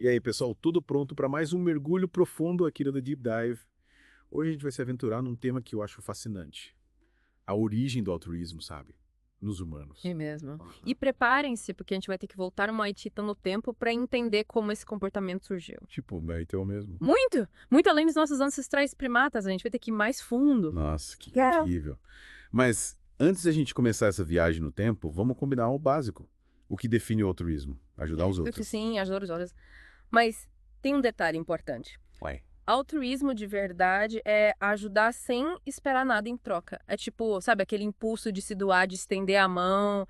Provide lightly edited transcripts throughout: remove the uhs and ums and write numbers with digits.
E aí, pessoal, tudo pronto para mais um mergulho profundo aqui no The Deep Dive. Hoje a gente vai se aventurar num tema que eu acho fascinante. A origem do altruísmo, sabe? Nos É humanos. mesmo. E Aham. preparem-se, porque a gente vai ter que voltar uma Haitita no tempo para entender como esse comportamento surgiu. Tipo, Meritel mesmo. Muito! Muito além dos nossos ancestrais primatas, a gente vai ter que ir mais fundo. Nossa, que Quero. incrível. Mas antes da gente começar essa viagem no tempo, vamos combinar o básico. O que define o altruísmo? Ajudar os outros. Sim, as horas. Mas tem um detalhe importante. Ué. Altruísmo de verdade é ajudar sem esperar nada em troca. É tipo, sabe, aquele impulso de se doar, de estender a mão,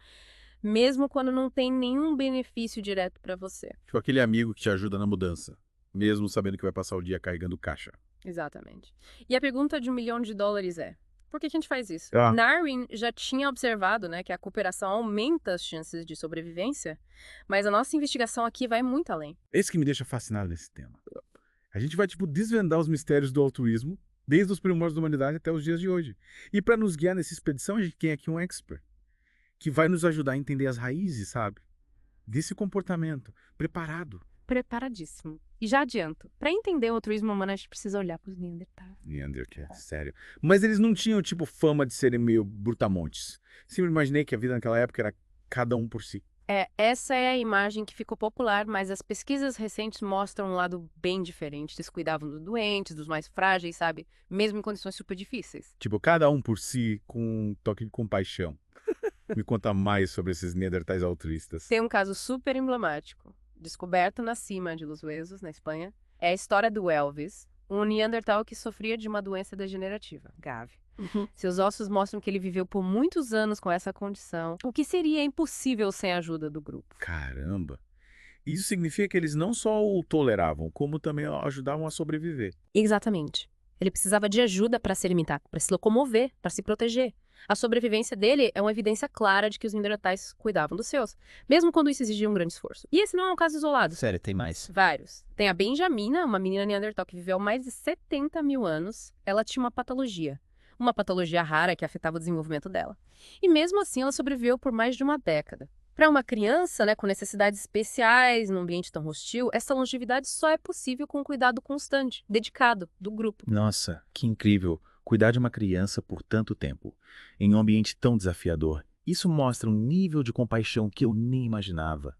mesmo quando não tem nenhum benefício direto para você. Tipo aquele amigo que te ajuda na mudança, mesmo sabendo que vai passar o dia carregando caixa. Exatamente. E a pergunta de US$ 1 milhão é: por que a gente faz isso? Ah, Darwin já tinha observado, né, que a cooperação aumenta as chances de sobrevivência, mas a nossa investigação aqui vai muito além. esse que me deixa fascinado nesse tema. A gente vai, tipo, desvendar os mistérios do altruísmo, desde os primórdios da humanidade até os dias de hoje. E para nos guiar nessa expedição, a gente tem aqui um expert, que vai nos ajudar a entender as raízes, sabe? Desse comportamento, preparado. Preparadíssimo. E já adianto, para entender o altruísmo humano, a gente precisa olhar para os Neandertais. Neanderthal, sério. Mas eles não tinham, tipo, fama de serem meio brutamontes. Sempre imaginei que a vida naquela época era cada um por si. Essa é a imagem que ficou popular, mas as pesquisas recentes mostram um lado bem diferente. Eles cuidavam dos doentes, dos mais frágeis, sabe? Mesmo em condições super difíceis. Tipo, cada um por si, com um toque de compaixão. Me conta mais sobre esses Neandertais altruístas. Tem um caso super emblemático, descoberto na cima de Los Huesos, na Espanha. É a história do Elvis, um Neandertal que sofria de uma doença degenerativa, grave. Seus ossos mostram que ele viveu por muitos anos com essa condição, o que seria impossível sem a ajuda do grupo. Caramba! Isso significa que eles não só o toleravam, como também o ajudavam a sobreviver. Exatamente. Ele precisava de ajuda para se alimentar, para se locomover, para se proteger. A sobrevivência dele é uma evidência clara de que os Neandertais cuidavam dos seus, mesmo quando isso exigia um grande esforço. E esse não é um caso isolado. Sério, tem mais? Vários. Tem a Benjamina, uma menina Neandertal que viveu mais de 70 mil anos. Ela tinha uma patologia rara que afetava o desenvolvimento dela. E mesmo assim ela sobreviveu por mais de uma década. Para uma criança, né, com necessidades especiais, num ambiente tão hostil, essa longevidade só é possível com um cuidado constante, dedicado, do grupo. Nossa, que incrível. Cuidar de uma criança por tanto tempo, em um ambiente tão desafiador. Isso mostra um nível de compaixão que eu nem imaginava.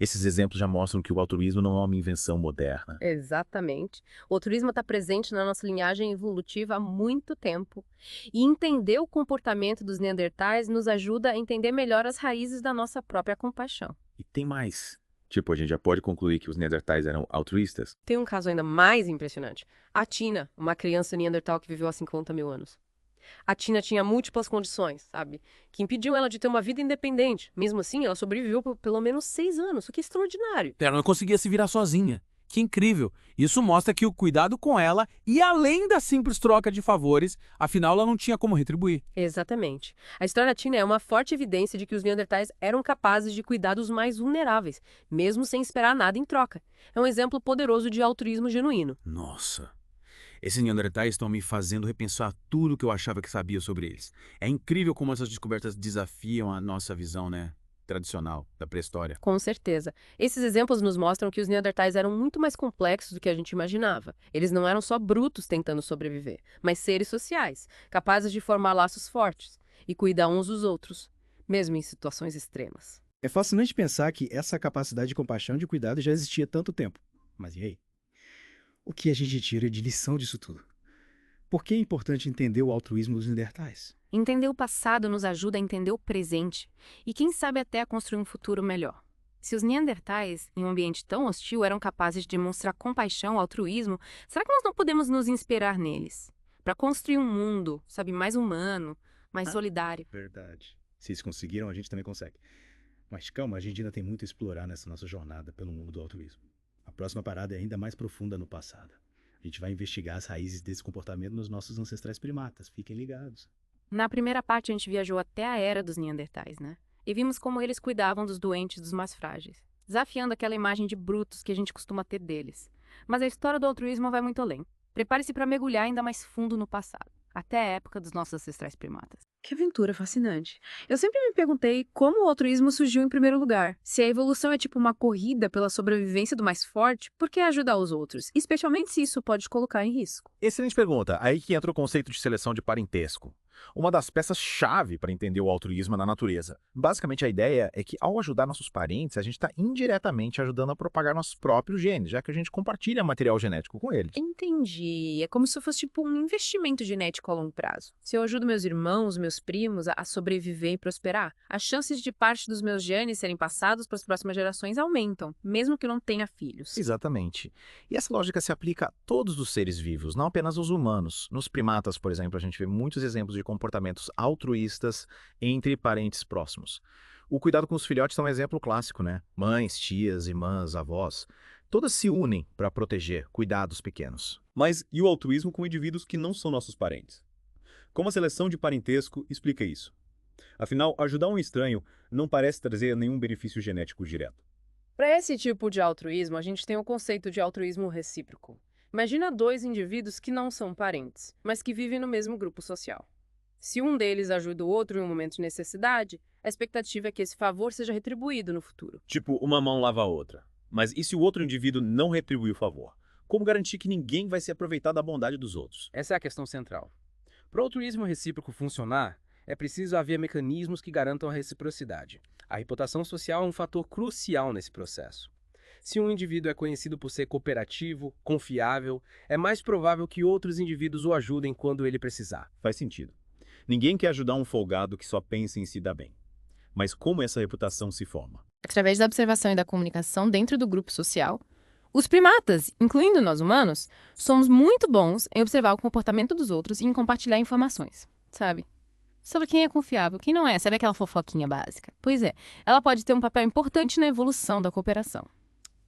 Esses exemplos já mostram que o altruísmo não é uma invenção moderna. Exatamente. O turismo está presente na nossa linhagem evolutiva há muito tempo. E entender o comportamento dos Neandertais nos ajuda a entender melhor as raízes da nossa própria compaixão. E tem mais. Tipo, a gente já pode concluir que os Neandertais eram altruístas? Tem um caso ainda mais impressionante. A Tina, uma criança Neandertal que viveu há 50 mil anos. A Tina tinha múltiplas condições, sabe? Que impediam ela de ter uma vida independente. Mesmo assim, ela sobreviveu por pelo menos 6 anos, o que é extraordinário. Ela não conseguia se virar sozinha. Que incrível! Isso mostra que o cuidado com ela ia além da simples troca de favores, afinal ela não tinha como retribuir. Exatamente. A história da Tina é uma forte evidência de que os Neandertais eram capazes de cuidar dos mais vulneráveis, mesmo sem esperar nada em troca. É um exemplo poderoso de altruísmo genuíno. Nossa, esses Neandertais estão me fazendo repensar tudo que eu achava que sabia sobre eles. É incrível como essas descobertas desafiam a nossa visão, né, tradicional da pré-história. Com certeza. Esses exemplos nos mostram que os Neandertais eram muito mais complexos do que a gente imaginava. Eles não eram só brutos tentando sobreviver, mas seres sociais, capazes de formar laços fortes e cuidar uns dos outros, mesmo em situações extremas. É fascinante pensar que essa capacidade de compaixão e de cuidado já existia há tanto tempo. Mas e aí? O que a gente tira de lição disso tudo? Por que é importante entender o altruísmo dos Neandertais? Entender o passado nos ajuda a entender o presente e, quem sabe, até a construir um futuro melhor. Se os Neandertais, em um ambiente tão hostil, eram capazes de demonstrar compaixão, altruísmo, será que nós não podemos nos inspirar neles? Para construir um mundo, sabe, mais humano, mais solidário. Verdade. Se eles conseguiram, a gente também consegue. Mas calma, a gente ainda tem muito a explorar nessa nossa jornada pelo mundo do altruísmo. A próxima parada é ainda mais profunda no passado. A gente vai investigar as raízes desse comportamento nos nossos ancestrais primatas. Fiquem ligados. Na primeira parte, a gente viajou até a era dos Neandertais, né? E vimos como eles cuidavam dos doentes, dos mais frágeis, desafiando aquela imagem de brutos que a gente costuma ter deles. Mas a história do altruísmo vai muito além. Prepare-se para mergulhar ainda mais fundo no passado. até a época dos nossos ancestrais primatas. Que aventura fascinante. Eu sempre me perguntei como o altruísmo surgiu em primeiro lugar. Se a evolução é tipo uma corrida pela sobrevivência do mais forte, por que ajudar os outros? Especialmente se isso pode colocar em risco. Excelente pergunta. Aí que entra o conceito de seleção de parentesco. Uma das peças-chave para entender o altruísmo na natureza. Basicamente, a ideia é que, ao ajudar nossos parentes, a gente está indiretamente ajudando a propagar nossos próprios genes, já que a gente compartilha material genético com eles. Entendi. É como se fosse tipo um investimento genético a longo prazo. Se eu ajudo meus irmãos, meus primos a sobreviver e prosperar, as chances de parte dos meus genes serem passados para as próximas gerações aumentam, mesmo que eu não tenha filhos. Exatamente. E essa lógica se aplica a todos os seres vivos, não apenas aos humanos. Nos primatas, por exemplo, a gente vê muitos exemplos de comportamentos altruístas entre parentes próximos. O cuidado com os filhotes é um exemplo clássico, né? Mães, tias, irmãs, avós, todas se unem para proteger, cuidar dos pequenos. Mas e o altruísmo com indivíduos que não são nossos parentes? Como a seleção de parentesco explica isso? Afinal, ajudar um estranho não parece trazer nenhum benefício genético direto. Para esse tipo de altruísmo, a gente tem o conceito de altruísmo recíproco. Imagina dois indivíduos que não são parentes, mas que vivem no mesmo grupo social. Se um deles ajuda o outro em um momento de necessidade, a expectativa é que esse favor seja retribuído no futuro. Tipo, uma mão lava a outra. Mas e se o outro indivíduo não retribuir o favor? Como garantir que ninguém vai se aproveitar da bondade dos outros? Essa é a questão central. Para o altruísmo recíproco funcionar, é preciso haver mecanismos que garantam a reciprocidade. A reputação social é um fator crucial nesse processo. Se um indivíduo é conhecido por ser cooperativo, confiável, é mais provável que outros indivíduos o ajudem quando ele precisar. Faz sentido. Ninguém quer ajudar um folgado que só pensa em se dar bem. Mas como essa reputação se forma? Através da observação e da comunicação dentro do grupo social, os primatas, incluindo nós humanos, somos muito bons em observar o comportamento dos outros e em compartilhar informações, sabe? Sobre quem é confiável, quem não é, sabe aquela fofoquinha básica? Pois é, ela pode ter um papel importante na evolução da cooperação.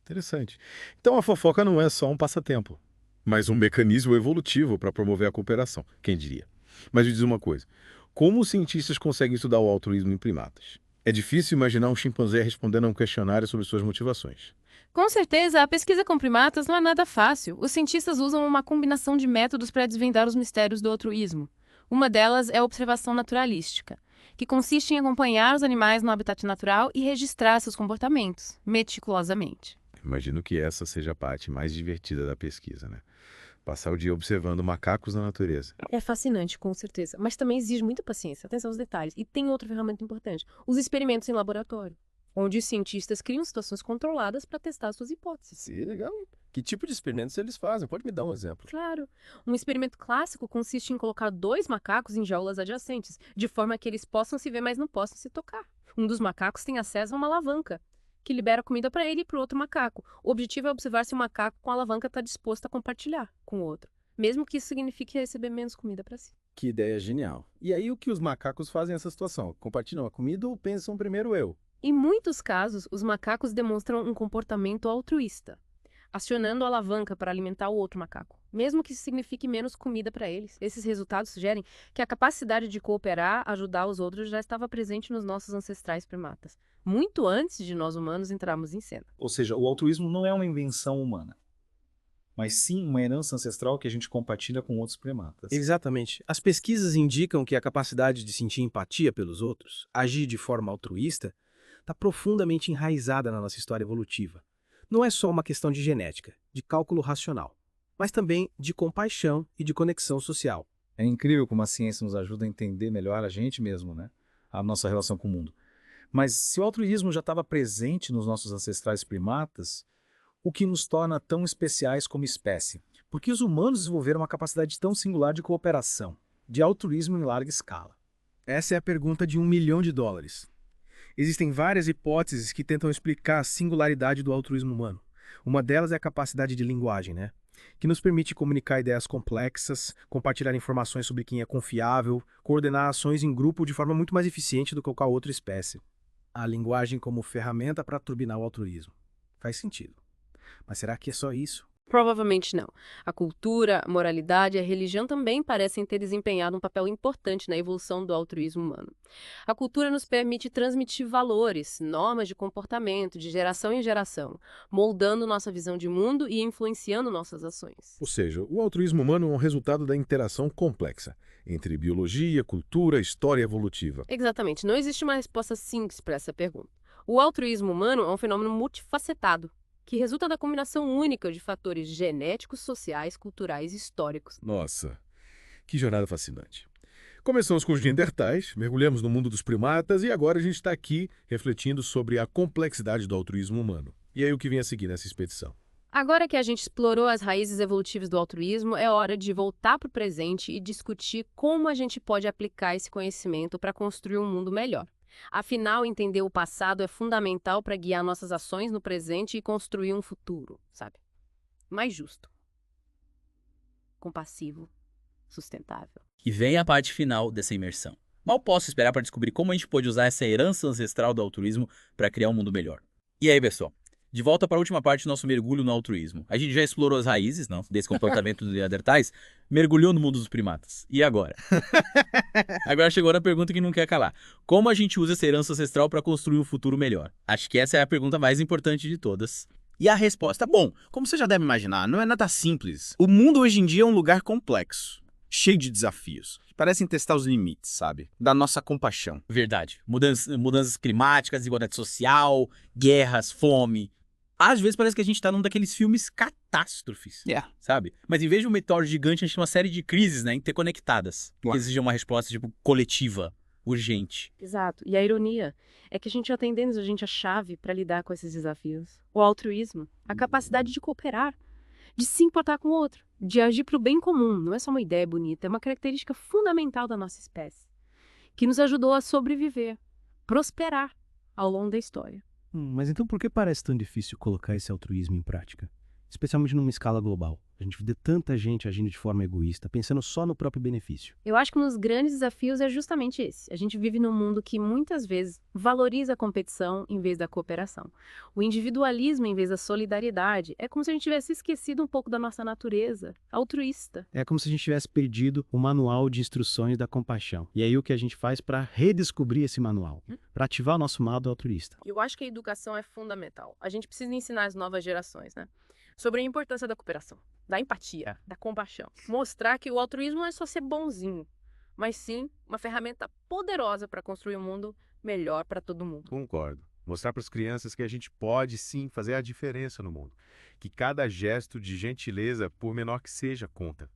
Interessante. Então a fofoca não é só um passatempo, mas um mecanismo evolutivo para promover a cooperação, quem diria? Mas me diz uma coisa, como os cientistas conseguem estudar o altruísmo em primatas? É difícil imaginar um chimpanzé respondendo a um questionário sobre suas motivações. Com certeza, a pesquisa com primatas não é nada fácil. Os cientistas usam uma combinação de métodos para desvendar os mistérios do altruísmo. Uma delas é a observação naturalística, que consiste em acompanhar os animais no habitat natural e registrar seus comportamentos, meticulosamente. Imagino que essa seja a parte mais divertida da pesquisa, né? Passar o dia observando macacos na natureza. É fascinante, com certeza, mas também exige muita paciência, atenção aos detalhes. E tem outra ferramenta importante, os experimentos em laboratório, onde os cientistas criam situações controladas para testar suas hipóteses. Sim, legal. Que tipo de experimentos eles fazem? Pode me dar um exemplo? Claro. Um experimento clássico consiste em colocar dois macacos em jaulas adjacentes, de forma que eles possam se ver, mas não possam se tocar. Um dos macacos tem acesso a uma alavanca, que libera comida para ele e para o outro macaco. O objetivo é observar se o macaco com a alavanca está disposto a compartilhar com o outro, mesmo que isso signifique receber menos comida para si. Que ideia genial. E aí o que os macacos fazem nessa situação? Compartilham a comida ou pensam primeiro eu? Em muitos casos, os macacos demonstram um comportamento altruísta, acionando a alavanca para alimentar o outro macaco, mesmo que isso signifique menos comida para eles. Esses resultados sugerem que a capacidade de cooperar, ajudar os outros, já estava presente nos nossos ancestrais primatas, muito antes de nós humanos entrarmos em cena. Ou seja, o altruísmo não é uma invenção humana, mas sim uma herança ancestral que a gente compartilha com outros primatas. Exatamente. As pesquisas indicam que a capacidade de sentir empatia pelos outros, agir de forma altruísta, está profundamente enraizada na nossa história evolutiva. Não é só uma questão de genética, de cálculo racional, mas também de compaixão e de conexão social. É incrível como a ciência nos ajuda a entender melhor a gente mesmo, né? A nossa relação com o mundo. Mas se o altruísmo já estava presente nos nossos ancestrais primatas, o que nos torna tão especiais como espécie? Porque os humanos desenvolveram uma capacidade tão singular de cooperação, de altruísmo em larga escala. Essa é a pergunta de $1 milhão. Existem várias hipóteses que tentam explicar a singularidade do altruísmo humano. Uma delas é a capacidade de linguagem, né? Que nos permite comunicar ideias complexas, compartilhar informações sobre quem é confiável, coordenar ações em grupo de forma muito mais eficiente do que qualquer outra espécie. A linguagem como ferramenta para turbinar o altruísmo. Faz sentido. Mas será que é só isso? Provavelmente não. A cultura, a moralidade e a religião também parecem ter desempenhado um papel importante na evolução do altruísmo humano. A cultura nos permite transmitir valores, normas de comportamento, de geração em geração, moldando nossa visão de mundo e influenciando nossas ações. Ou seja, o altruísmo humano é um resultado da interação complexa entre biologia, cultura, história evolutiva. Exatamente. Não existe uma resposta simples para essa pergunta. O altruísmo humano é um fenômeno multifacetado, que resulta da combinação única de fatores genéticos, sociais, culturais e históricos. Nossa, que jornada fascinante. Começamos com os Neandertais, mergulhamos no mundo dos primatas e agora a gente está aqui refletindo sobre a complexidade do altruísmo humano. E aí o que vem a seguir nessa expedição? Agora que a gente explorou as raízes evolutivas do altruísmo, é hora de voltar para o presente e discutir como a gente pode aplicar esse conhecimento para construir um mundo melhor. Afinal, entender o passado é fundamental para guiar nossas ações no presente e construir um futuro, sabe? Mais justo, compassivo, sustentável. E vem a parte final dessa imersão. Mal posso esperar para descobrir como a gente pode usar essa herança ancestral do altruísmo para criar um mundo melhor. E aí, pessoal? De volta para a última parte do nosso mergulho no altruísmo. A gente já explorou as raízes, não, desse comportamento dos Neandertais, mergulhou no mundo dos primatas. E agora? Agora chegou a pergunta que não quer calar. Como a gente usa essa herança ancestral para construir um futuro melhor? Acho que essa é a pergunta mais importante de todas. E a resposta, bom, como você já deve imaginar, não é nada simples. O mundo hoje em dia é um lugar complexo, cheio de desafios. Parecem testar os limites, sabe? Da nossa compaixão. Verdade. Mudanças climáticas, desigualdade social, guerras, fome. Às vezes parece que a gente tá num daqueles filmes catástrofes, sabe? Mas em vez de um meteoro gigante, a gente tem uma série de crises, né, interconectadas, que exigem uma resposta, tipo, coletiva, urgente. Exato. E a ironia é que a gente já tem dentro da gente a chave para lidar com esses desafios. O altruísmo, a capacidade de cooperar, de se importar com o outro, de agir para o bem comum. Não é só uma ideia bonita, é uma característica fundamental da nossa espécie, que nos ajudou a sobreviver, prosperar ao longo da história. Mas então por que parece tão difícil colocar esse altruísmo em prática? Especialmente numa escala global. A gente vê tanta gente agindo de forma egoísta, pensando só no próprio benefício. Eu acho que um dos grandes desafios é justamente esse. A gente vive num mundo que muitas vezes valoriza a competição em vez da cooperação. O individualismo em vez da solidariedade. É como se a gente tivesse esquecido um pouco da nossa natureza altruísta. É como se a gente tivesse perdido o manual de instruções da compaixão. E aí o que a gente faz para redescobrir esse manual? Para ativar o nosso lado altruísta. Eu acho que a educação é fundamental. A gente precisa ensinar as novas gerações, né? Sobre a importância da cooperação, da empatia, da compaixão. Mostrar que o altruísmo não é só ser bonzinho, mas sim uma ferramenta poderosa para construir um mundo melhor para todo mundo. Concordo. Mostrar para as crianças que a gente pode sim fazer a diferença no mundo. Que cada gesto de gentileza, por menor que seja, conta.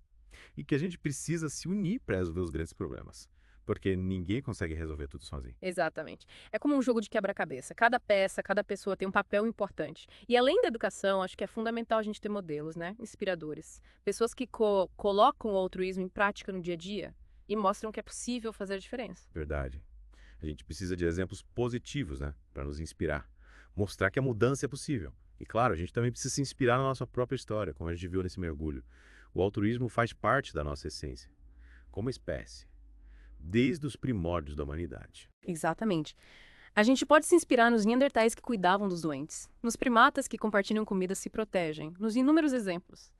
E que a gente precisa se unir para resolver os grandes problemas. Porque ninguém consegue resolver tudo sozinho. Exatamente. É como um jogo de quebra-cabeça. Cada peça, cada pessoa tem um papel importante. E além da educação, acho que é fundamental a gente ter modelos, né? Inspiradores. Pessoas que colocam o altruísmo em prática no dia a dia e mostram que é possível fazer a diferença. Verdade. A gente precisa de exemplos positivos, né? Para nos inspirar. Mostrar que a mudança é possível. E claro, a gente também precisa se inspirar na nossa própria história, como a gente viu nesse mergulho. O altruísmo faz parte da nossa essência, como espécie. Desde os primórdios da humanidade. Exatamente. A gente pode se inspirar nos neandertais que cuidavam dos doentes, nos primatas que compartilham comida e se protegem, nos inúmeros exemplos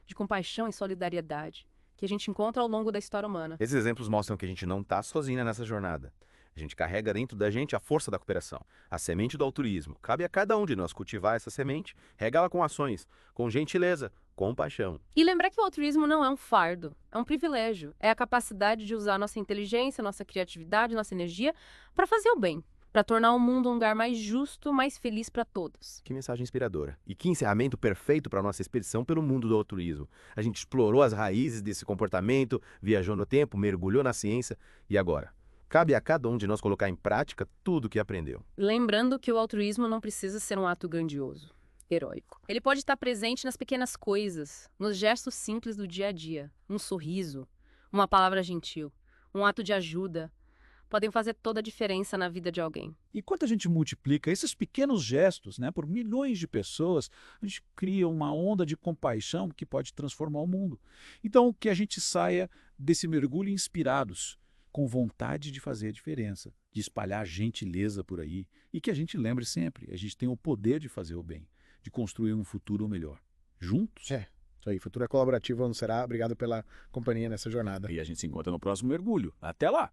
de compaixão e solidariedade que a gente encontra ao longo da história humana. Esses exemplos mostram que a gente não está sozinha nessa jornada. A gente carrega dentro da gente a força da cooperação, a semente do altruísmo. Cabe a cada um de nós cultivar essa semente, regá-la com ações, com gentileza, compaixão. E lembrar que o altruísmo não é um fardo, é um privilégio. É a capacidade de usar nossa inteligência, nossa criatividade, nossa energia para fazer o bem, para tornar o mundo um lugar mais justo, mais feliz para todos. Que mensagem inspiradora. E que encerramento perfeito para a nossa expedição pelo mundo do altruísmo. A gente explorou as raízes desse comportamento, viajou no tempo, mergulhou na ciência e agora? Cabe a cada um de nós colocar em prática tudo o que aprendeu. Lembrando que o altruísmo não precisa ser um ato grandioso, heróico. Ele pode estar presente nas pequenas coisas, nos gestos simples do dia a dia. Um sorriso, uma palavra gentil, um ato de ajuda. Podem fazer toda a diferença na vida de alguém. E quando a gente multiplica esses pequenos gestos, né, por milhões de pessoas, a gente cria uma onda de compaixão que pode transformar o mundo. Então, que a gente saia desse mergulho inspirados, com vontade de fazer a diferença, de espalhar gentileza por aí, e que a gente lembre sempre, a gente tem o poder de fazer o bem, de construir um futuro melhor. juntos. Isso aí, Futuro é colaborativo, não será? Obrigado pela companhia nessa jornada. E a gente se encontra no próximo mergulho. Até lá!